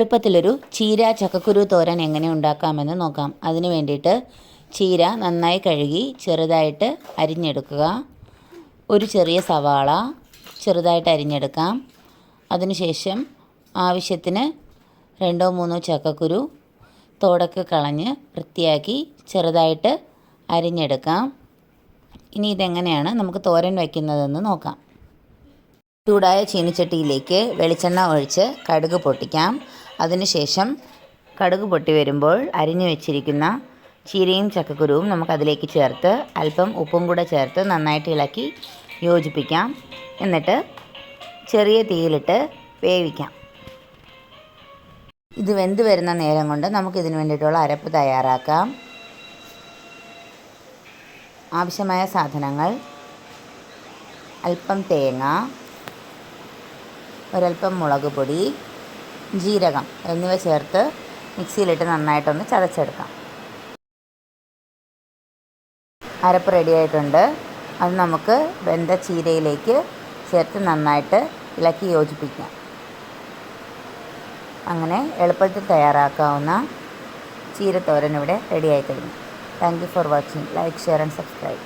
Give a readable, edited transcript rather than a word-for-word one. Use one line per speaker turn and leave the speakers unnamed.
എളുപ്പത്തിലൊരു ചീര ചക്കക്കുരു തോരൻ എങ്ങനെ ഉണ്ടാക്കാമെന്ന് നോക്കാം. അതിന് വേണ്ടിയിട്ട് ചീര നന്നായി കഴുകി ചെറുതായിട്ട് അരിഞ്ഞെടുക്കുക. ഒരു ചെറിയ സവാള ചെറുതായിട്ട് അരിഞ്ഞെടുക്കാം. അതിനുശേഷം ആവശ്യത്തിന് 2-3 ചക്കക്കുരു തോടൊക്കെ കളഞ്ഞ് വൃത്തിയാക്കി ചെറുതായിട്ട് അരിഞ്ഞെടുക്കാം. ഇനി ഇതെങ്ങനെയാണ് നമുക്ക് തോരൻ വയ്ക്കുന്നതെന്ന് നോക്കാം. ചൂടായ ചീനിച്ചട്ടിയിലേക്ക് വെളിച്ചെണ്ണ ഒഴിച്ച് കടുക് പൊട്ടിക്കാം. അതിനുശേഷം കടുക് പൊട്ടി വരുമ്പോൾ അരിഞ്ഞു വെച്ചിരിക്കുന്ന ചീരയും ചക്കക്കുരുവും നമുക്കതിലേക്ക് ചേർത്ത് അല്പം ഉപ്പും കൂടെ ചേർത്ത് നന്നായിട്ട് ഇളക്കി യോജിപ്പിക്കാം. എന്നിട്ട് ചെറിയ തീയിലിട്ട് വേവിക്കാം. ഇത് വെന്ത് വരുന്ന നേരം കൊണ്ട് നമുക്കിതിന് വേണ്ടിയിട്ടുള്ള അരപ്പ് തയ്യാറാക്കാം. ആവശ്യമായ സാധനങ്ങൾ: അല്പം തേങ്ങ, ഒരൽപ്പം മുളക് പൊടി, ജീരകം എന്നിവ ചേർത്ത് മിക്സിയിലിട്ട് നന്നായിട്ടൊന്ന് ചതച്ചെടുക്കാം. അരപ്പ് റെഡിയായിട്ടുണ്ട്. അത് നമുക്ക് വെന്ത ചീരയിലേക്ക് ചേർത്ത് നന്നായിട്ട് ഇളക്കി യോജിപ്പിക്കാം. അങ്ങനെ എളുപ്പത്തിൽ തയ്യാറാക്കാവുന്ന ചീരത്തോരൻ ഇവിടെ റെഡിയായി കഴിഞ്ഞു. Thank you for watching. Like, share and subscribe.